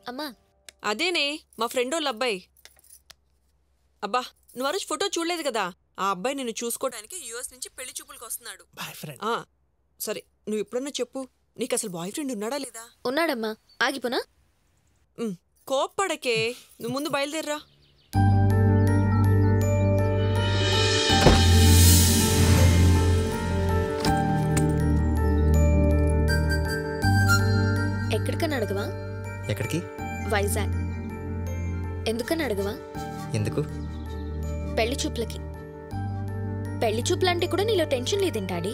అమ్మా అదేనే మా ఫ్రెండోళ్ళ అబ్బాయి. అబ్బా నువ్వు ఆ రోజు ఫోటో చూడలేదు కదా, ఆ అబ్బాయి నిన్ను చూసుకోవడానికి యుఎస్ నుంచి పెళ్లి చూపులకు వస్తున్నాడు. సరే నువ్వు ఎప్పుడన్నా చెప్పు, నీకు అసలు బాయ్ ఫ్రెండ్ ఉన్నాడా లేదా? ఉన్నాడమ్మా. ఆగిపోనా? కోప్పడకే, నువ్వు ముందు బయలుదేర్రా. ఎక్కడికని అడగవా? ఎక్కడికి? వైజాగ్. ఎందుకని అడగవా? ఎందుకు? పెళ్లి చూపులకి. పెళ్లి చూపులంటే కూడా నీలో టెన్షన్ లేదేంటాడి?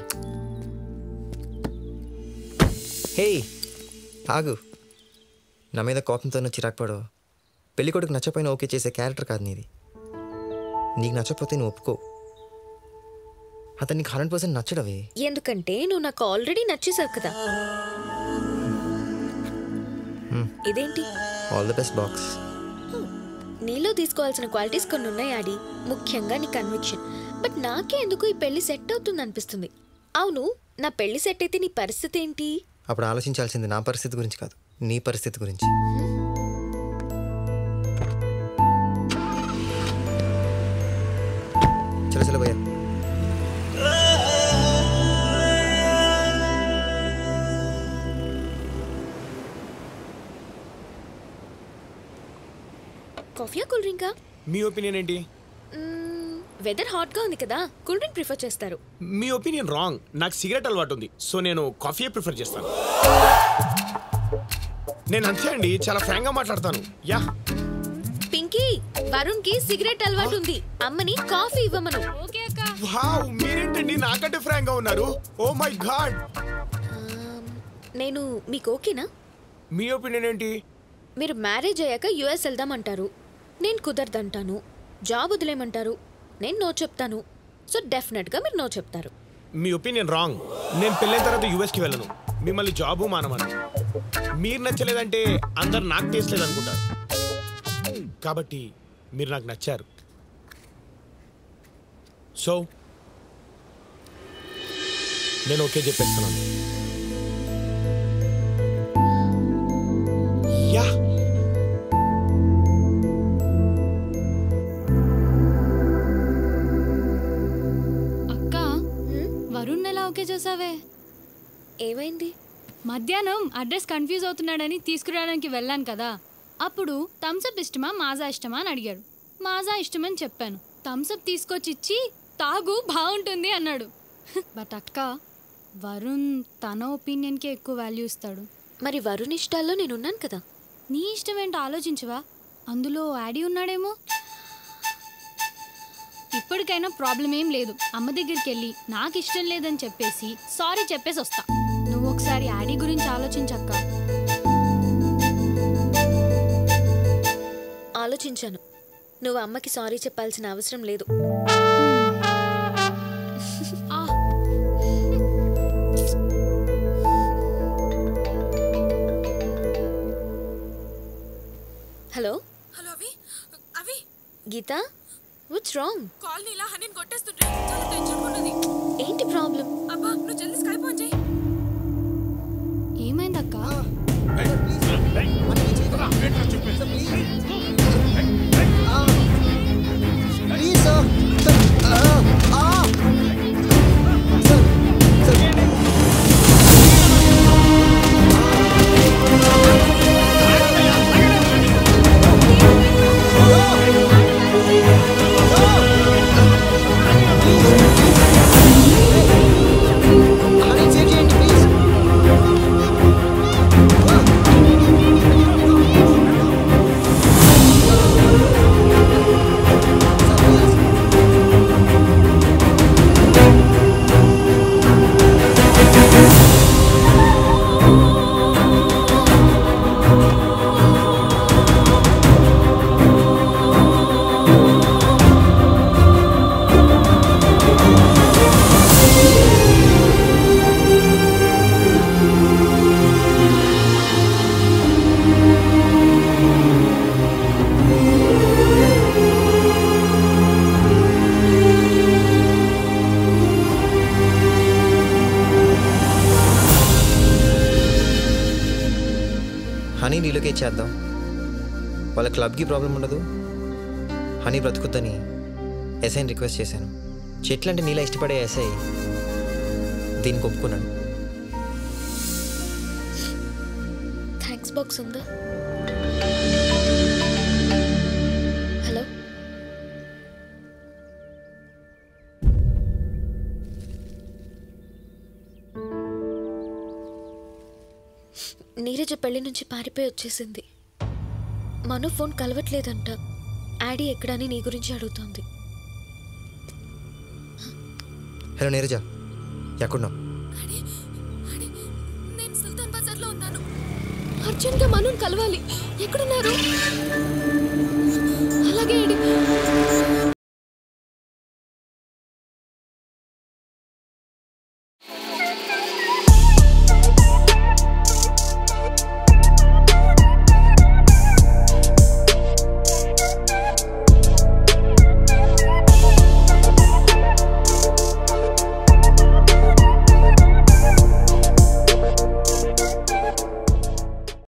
హే ఆగు, నా మీద కోపంతోనూ చిరాకుపడో. పెళ్లి కొడుకు నచ్చపోయినా ఓకే చేసే క్యారెక్టర్ కాదు నీది. నీకు నచ్చకపోతే నువ్వు ఒప్పుకో. అతనికి 100% నచ్చడవే. ఎందుకంటే నువ్వు నాకు ఆల్రెడీ నచ్చేసావు కదా. ఇదేంటి? All the best box. నీలో తీసుకోవాల్సిన క్వాలిటీస్ కొన్ని ఉన్నాయి ఆడి, ముఖ్యంగా నీ కన్విక్షన్. బట్ నాకే ఎందుకు ఈ పెళ్లి సెట్ అవుతుంది అనిపిస్తుంది. అవును, నా పెళ్లి సెట్ అయితే నీ పరిస్థితి ఏంటి? అప్పుడు ఆలోచించాల్సింది నా పరిస్థితి గురించి కాదు, నీ పరిస్థితి గురించి. చలో చలో భయ్యా. కాఫీయా కూల్ డ్రింకా? మీ ఒపీనియన్ ఏంటి? వెదర్ హాట్ గా ఉంది కదా, కూల్ డ్రింక్ ప్రిఫర్ చేస్తారు. మీ ఒపీనియన్ రాంగ్. నాకు సిగరెట్ అలవాటు ఉంది, సో నేను కాఫీయే ప్రిఫర్ చేస్తాను. నేను అంతే అండి, చాలా ఫ్రాంక్ గా మాట్లాడతాను. యా పింకీ, వరుణ్ కి సిగరెట్ అలవాటు ఉంది, అమ్మని కాఫీ ఇవ్వమను. ఓకే అక్క. వావ్, మీరేంటండి నాకంటే ఫ్రాంక్ గా ఉన్నారు. Oh my god. నేను మీకు ఓకేనా? మీ ఒపీనియన్ ఏంటి? మీరు మ్యారేజ్ అయ్యాక యుఎస్ వెళ్దామంటారు, నేను కుదరదంటాను. జాబ్ వదిలేమంటారు, నేను నో చెప్తాను. సో డెఫినెట్ గా మీరు నో చెప్తారు. మీ ఒపీనియన్ రాంగ్. నేను పెళ్ళైన తర్వాత యుఎస్కి వెళ్ళను, మిమ్మల్ని జాబు మానమను. మీరు నచ్చలేదంటే అందరు నాకు టేస్ట్ లేదనుకుంటారు. కాబట్టి మీరు నాకు నచ్చారు. సో నేను ఓకే చెప్పేస్తున్నాను. యా అక్క, వరుణ్ ఎలా ఓకే చేసావే? ఏమైంది? మధ్యాహ్నం అడ్రస్ కన్ఫ్యూజ్ అవుతున్నాడని తీసుకురావడానికి వెళ్ళాను కదా, అప్పుడు థమ్స్అప్ ఇష్టమా మాజా ఇష్టమా అని అడిగాడు. మాజా ఇష్టమని చెప్పాను. థమ్స్అప్ తీసుకొచ్చి ఇచ్చి తాగు బాగుంటుంది అన్నాడు. బట్ అక్క, వరుణ్ తన ఒపీనియన్కే ఎక్కువ వాల్యూ ఇస్తాడు. మరి వరుణ్ ఇష్టాల్లో నేనున్నాను కదా. నీ ఇష్టం ఏంటో ఆలోచించవా? అందులో యాడీ ఉన్నాడేమో. ఇప్పటికైనా ప్రాబ్లం ఏం లేదు, అమ్మ దగ్గరికి వెళ్ళి నాకు ఇష్టం లేదని చెప్పేసి సారీ చెప్పేసి వస్తా. నువ్వు ఒకసారి యాడీ గురించి ఆలోచించక్క. ఆలోచించాను, నువ్వు అమ్మకి సారీ చెప్పాల్సిన అవసరం లేదు. హలో హలో అవి అవి గీత, వాట్స్ రాంగ్? కాల్ ని ఇలా హనీని కొట్టేస్తుంటే చాలా టెన్షన్ ఉన్నది. ఏంటి ప్రాబ్లం? అబ్బా నువ్వు జల్దీ స్కైప్ ఆన్ చేయి. ఏమైందక్క? హనీ రీలొకేట్ చేద్దాం. వాళ్ళ క్లబ్కి ప్రాబ్లం ఉండదు, హనీ బ్రతుకుద్దని ఎస్ఐని రిక్వెస్ట్ చేశాను. చెట్లు అంటే నీలా ఇష్టపడే ఎస్ఐ దీనికి ఒప్పుకున్నాను. థ్యాంక్స్ బాక్స్ ఉందా? హలో, నీరజ పెళ్లి నుంచి పారిపోయి వచ్చేసింది. మను ఫోన్ కలవట్లేదంట. యాడీ ఎక్కడని నీ గురించి అడుగుతోంది. హలో నీరజ, ఎక్కడున్నావు? నేను సుల్తాన్ బజార్లో ఉన్నాను. అర్జెంట్గా మనుని కలవాలి. ఎక్కడున్నారు? అలాగే